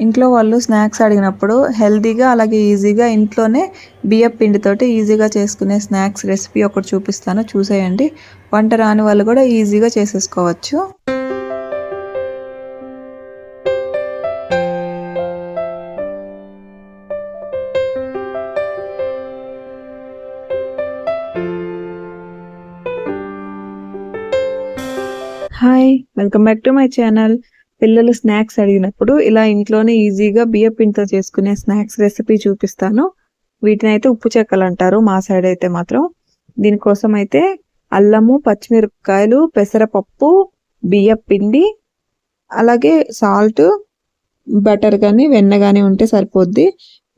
ఇంట్లో వాళ్ళు స్నాక్స్ అడిగినప్పుడు హెల్తీగా అలాగే ఈజీగా ఇంట్లోనే బియ్యం పిండితోటి ఈజీగా చేసుకునే స్నాక్స్ రెసిపీ ఒకటి చూపిస్తాను, చూసేయండి. వంట రాని వాళ్ళు కూడా ఈజీగా చేసేసుకోవచ్చు. Hi, welcome back to my channel. పిల్లలు స్నాక్స్ అడిగినప్పుడు ఇలా ఇంట్లోనే ఈజీగా బియ్యం పిండితో చేసుకునే స్నాక్స్ రెసిపీ చూపిస్తాను. వీటిని అయితే ఉప్పు చెక్కలు అంటారు మా సైడ్ అయితే మాత్రం. దీనికోసం అయితే అల్లము, పచ్చిమిరపకాయలు, పెసరపప్పు, బియ్యం పిండి, అలాగే సాల్ట్, బటర్ కానీ వెన్న కానీ ఉంటే సరిపోద్ది.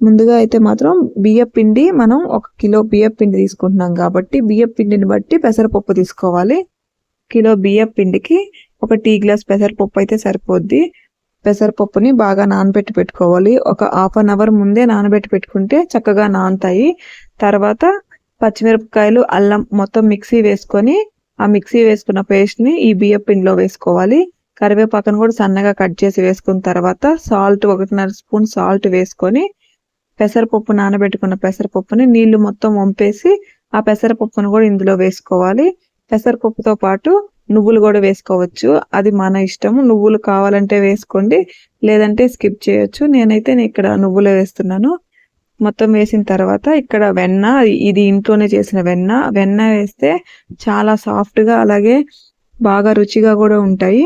ముందుగా అయితే మాత్రం బియ్యం పిండి మనం 1 కిలో బియ్యం పిండి తీసుకుంటున్నాం కాబట్టి బియ్యం పిండిని బట్టి పెసరపప్పు తీసుకోవాలి. కిలో బియ్యం పిండికి 1 టీ గ్లాస్ పెసరపప్పు అయితే సరిపోద్ది. పెసరపప్పుని బాగా నానబెట్టి పెట్టుకోవాలి. ఒక హాఫ్ అన్ అవర్ ముందే నానబెట్టి పెట్టుకుంటే చక్కగా నానుతాయి. తర్వాత పచ్చిమిరపకాయలు, అల్లం మొత్తం మిక్సీ వేసుకొని ఆ మిక్సీ వేసుకున్న పేస్ట్ని ఈ బియ్యం పిండిలో వేసుకోవాలి. కరివేపాకును కూడా సన్నగా కట్ చేసి వేసుకున్న తర్వాత సాల్ట్ 1.5 స్పూన్ సాల్ట్ వేసుకొని పెసరపప్పు నానబెట్టుకున్న పెసరపప్పుని నీళ్లు మొత్తం వంపేసి ఆ పెసరపప్పును కూడా ఇందులో వేసుకోవాలి. పెసరపప్పుతో పాటు నువ్వులు కూడా వేసుకోవచ్చు, అది మన ఇష్టం. నువ్వులు కావాలంటే వేసుకోండి, లేదంటే స్కిప్ చేయొచ్చు. నేనైతే ఇక్కడ నువ్వులే వేస్తున్నాను. మొత్తం వేసిన తర్వాత ఇక్కడ వెన్న, ఇది ఇంట్లోనే చేసిన వెన్న వేస్తే చాలా సాఫ్ట్గా అలాగే బాగా రుచిగా కూడా ఉంటాయి.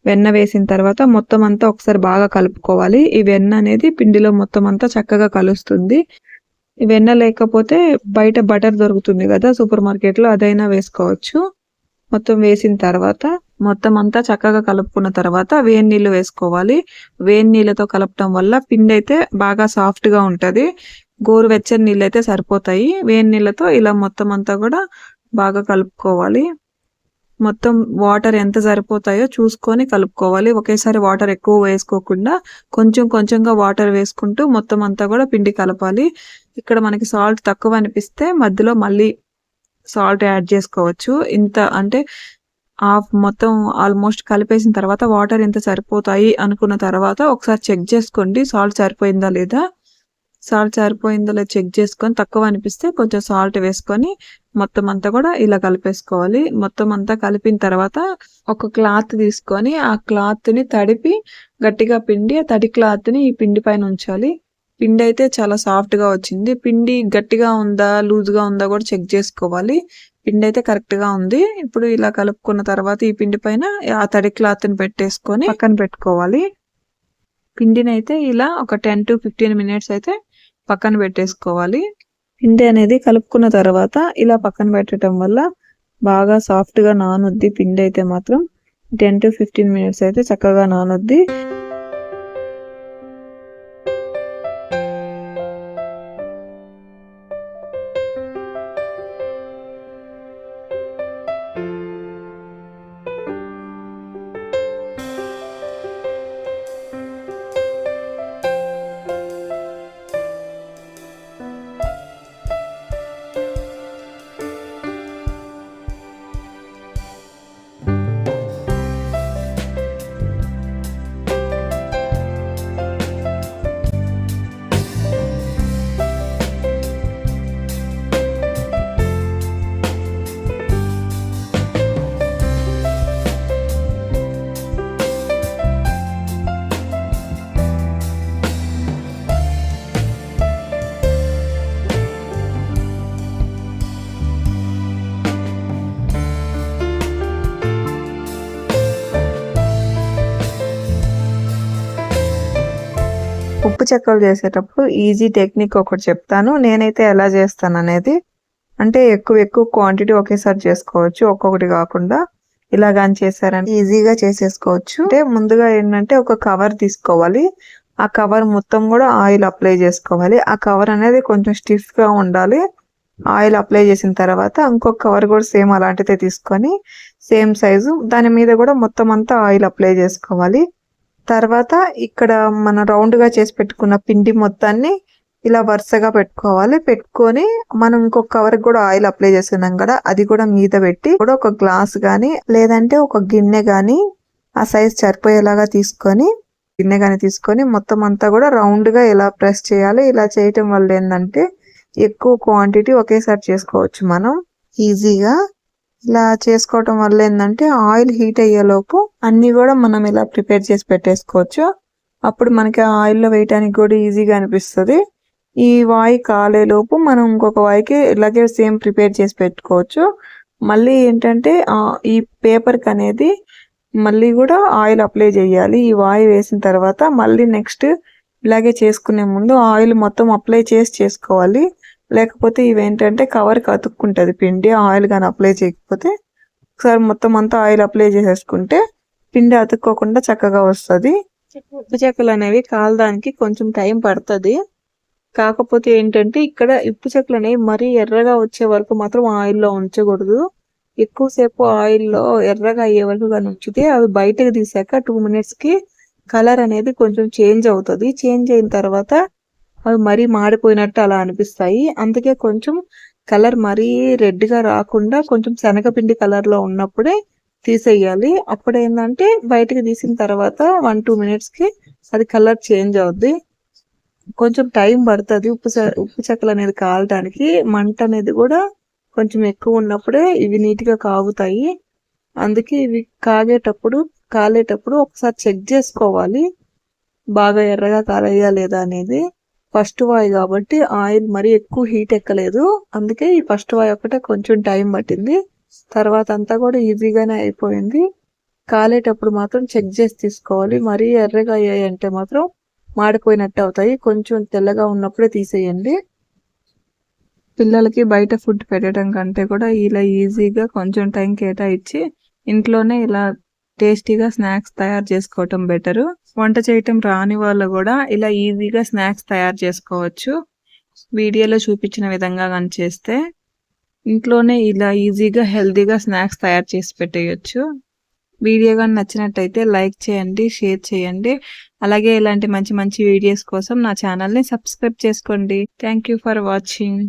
వెన్న వేసిన తర్వాత మొత్తం అంతా ఒకసారి బాగా కలుపుకోవాలి. ఈ వెన్న అనేది పిండిలో మొత్తం అంతా చక్కగా కలుస్తుంది. వెన్న లేకపోతే బయట బటర్ దొరుకుతుంది కదా సూపర్ మార్కెట్లో, అదైనా వేసుకోవచ్చు. మొత్తం వేసిన తర్వాత మొత్తం అంతా చక్కగా కలుపుకున్న తర్వాత వేడి నీళ్ళు వేసుకోవాలి. వేడి నీళ్ళతో కలపటం వల్ల పిండి అయితే బాగా సాఫ్ట్గా ఉంటుంది. గోరువెచ్చని నీళ్ళు అయితే సరిపోతాయి. వేడి నీళ్ళతో ఇలా మొత్తం అంతా కూడా బాగా కలుపుకోవాలి. మొత్తం వాటర్ ఎంత సరిపోతాయో చూసుకొని కలుపుకోవాలి. ఒకేసారి వాటర్ ఎక్కువ వేసుకోకుండా కొంచెం కొంచెంగా వాటర్ వేసుకుంటూ మొత్తం అంతా కూడా పిండి కలపాలి. ఇక్కడ మనకి సాల్ట్ తక్కువ అనిపిస్తే మధ్యలో మళ్ళీ సాల్ట్ యాడ్ చేసుకోవచ్చు. ఇంత అంటే మొత్తం ఆల్మోస్ట్ కలిపేసిన తర్వాత వాటర్ ఎంత సరిపోతాయి అనుకున్న తర్వాత ఒకసారి చెక్ చేసుకోండి సాల్ట్ సరిపోయిందా లేదా. సాల్ట్ సరిపోయిందో లేదా చెక్ చేసుకొని తక్కువ అనిపిస్తే కొంచెం సాల్ట్ వేసుకొని మొత్తం అంతా కూడా ఇలా కలిపేసుకోవాలి. మొత్తం అంతా కలిపిన తర్వాత ఒక క్లాత్ తీసుకొని ఆ క్లాత్ని తడిపి గట్టిగా పిండి ఆ తడి క్లాత్ని ఈ పిండి పైన ఉంచాలి. పిండి అయితే చాలా సాఫ్ట్గా వచ్చింది. పిండి గట్టిగా ఉందా లూజ్గా ఉందా కూడా చెక్ చేసుకోవాలి. పిండి అయితే కరెక్ట్గా ఉంది. ఇప్పుడు ఇలా కలుపుకున్న తర్వాత ఈ పిండి పైన ఆ తడి క్లాత్ని పెట్టేసుకొని పక్కన పెట్టుకోవాలి. పిండిని అయితే ఇలా ఒక 10 to 15 minutes అయితే పక్కన పెట్టేసుకోవాలి. పిండి అనేది కలుపుకున్న తర్వాత ఇలా పక్కన పెట్టడం వల్ల బాగా సాఫ్ట్గా నానుద్ది. పిండి అయితే మాత్రం 10 to 15 minutes అయితే చక్కగా నానుద్ది. ఉప్పు చెక్కలు చేసేటప్పుడు ఈజీ టెక్నిక్ ఒకటి చెప్తాను. నేనైతే ఎలా చేస్తాను అనేది, అంటే ఎక్కువ క్వాంటిటీ ఒకేసారి చేసుకోవచ్చు, ఒక్కొక్కటి కాకుండా. ఇలాగని చేశారంటే ఈజీగా చేసేసుకోవచ్చు. అంటే ముందుగా ఏంటంటే ఒక కవర్ తీసుకోవాలి. ఆ కవర్ మొత్తం కూడా ఆయిల్ అప్లై చేసుకోవాలి. ఆ కవర్ అనేది కొంచెం స్టిఫ్గా ఉండాలి. ఆయిల్ అప్లై చేసిన తర్వాత ఇంకొక కవర్ కూడా సేమ్ అలాంటిదే తీసుకొని సేమ్ సైజు దాని మీద కూడా మొత్తం అంతా ఆయిల్ అప్లై చేసుకోవాలి. తర్వాత ఇక్కడ మనం రౌండ్గా చేసి పెట్టుకున్న పిండి మొత్తాన్ని ఇలా వరుసగా పెట్టుకోవాలి. పెట్టుకొని మనం ఇంకొక కవర్ కూడా ఆయిల్ అప్లై చేస్తున్నాం కదా, అది కూడా మీద పెట్టి కూడా ఒక గ్లాస్ కానీ లేదంటే ఒక గిన్నె కానీ ఆ సైజ్ సరిపోయేలాగా తీసుకొని గిన్నె కానీ తీసుకొని మొత్తం అంతా కూడా రౌండ్గా ఇలా ప్రెస్ చేయాలి. ఇలా చేయటం వల్ల ఏంటంటే ఎక్కువ క్వాంటిటీ ఒకేసారి చేసుకోవచ్చు మనం ఈజీగా. ఇలా చేసుకోవటం వల్ల ఏంటంటే ఆయిల్ హీట్ అయ్యేలోపు అన్నీ కూడా మనం ఇలా ప్రిపేర్ చేసి పెట్టేసుకోవచ్చు. అప్పుడు మనకి ఆయిల్లో వేయటానికి కూడా ఈజీగా అనిపిస్తుంది. ఈ వాయి కాలేలోపు మనం ఇంకొక వాయికి ఇలాగే సేమ్ ప్రిపేర్ చేసి పెట్టుకోవచ్చు. మళ్ళీ ఏంటంటే ఈ పేపర్కి అనేది మళ్ళీ కూడా ఆయిల్ అప్లై చేయాలి. ఈ వాయి వేసిన తర్వాత మళ్ళీ నెక్స్ట్ ఇలాగే చేసుకునే ముందు ఆయిల్ మొత్తం అప్లై చేసి చేసుకోవాలి. లేకపోతే ఇవేంటంటే కవర్కి అతుక్కుంటుంది పిండి, ఆయిల్ కానీ అప్లై చేయకపోతే. ఒకసారి మొత్తం అంతా ఆయిల్ అప్లై చేసేసుకుంటే పిండి అతుక్కోకుండా చక్కగా వస్తుంది. ఉప్పు చెక్కలు అనేవి కాలడానికి కొంచెం టైం పడుతుంది. కాకపోతే ఏంటంటే ఇక్కడ ఉప్పు చెక్కలు అనేవి మరీ ఎర్రగా వచ్చే వరకు మాత్రం ఆయిల్లో ఉంచకూడదు. ఎక్కువసేపు ఆయిల్లో ఎర్రగా అయ్యే వరకు కానీ ఉంచితే అవి బయటకు తీసాక 2 minutesకి కలర్ అనేది కొంచెం చేంజ్ అవుతుంది. చేంజ్ అయిన తర్వాత అవి మరీ మాడిపోయినట్టు అలా అనిపిస్తాయి. అందుకే కొంచెం కలర్ మరీ రెడ్గా రాకుండా కొంచెం శనగపిండి కలర్లో ఉన్నప్పుడే తీసేయాలి. అప్పుడు ఏంటంటే బయటకు తీసిన తర్వాత 1-2 minutesకి అది కలర్ చేంజ్ అవుద్ది. కొంచెం టైం పడుతుంది ఉప్పు చెక్కలు అనేది కాలడానికి. మంట అనేది కూడా కొంచెం ఎక్కువ ఉన్నప్పుడే ఇవి నీట్గా కాగుతాయి. అందుకే ఇవి కాలేటప్పుడు ఒకసారి చెక్ చేసుకోవాలి బాగా ఎర్రగా కాలయ్యా లేదా అనేది. ఫస్ట్ వాయి కాబట్టి ఆయిల్ మరీ ఎక్కువ హీట్ ఎక్కలేదు. అందుకే ఈ ఫస్ట్ వాయి ఒకటే కొంచెం టైం పట్టింది. తర్వాత అంతా కూడా ఈజీగానే అయిపోయింది. కాలేటప్పుడు మాత్రం చెక్ చేసి తీసుకోవాలి. మరీ ఎర్రగా అయ్యాయి అంటే మాత్రం మాడిపోయినట్టు అవుతాయి. కొంచెం తెల్లగా ఉన్నప్పుడే తీసేయండి. పిల్లలకి బయట ఫుడ్ పెట్టడం కంటే కూడా ఇలా ఈజీగా కొంచెం టైం కేటాయించి ఇంట్లోనే ఇలా టేస్టీగా స్నాక్స్ తయారు చేసుకోవటం బెటరు. వంట చేయటం రాని వాళ్ళు కూడా ఇలా ఈజీగా స్నాక్స్ తయారు చేసుకోవచ్చు. వీడియోలో చూపించిన విధంగా కానీ చేస్తే ఇంట్లోనే ఇలా ఈజీగా హెల్తీగా స్నాక్స్ తయారు చేసి పెట్టేయచ్చు. వీడియో కానీ నచ్చినట్టయితే లైక్ చేయండి, షేర్ చేయండి. అలాగే ఇలాంటి మంచి మంచి వీడియోస్ కోసం నా ఛానల్ని సబ్స్క్రైబ్ చేసుకోండి. Thank you for watching.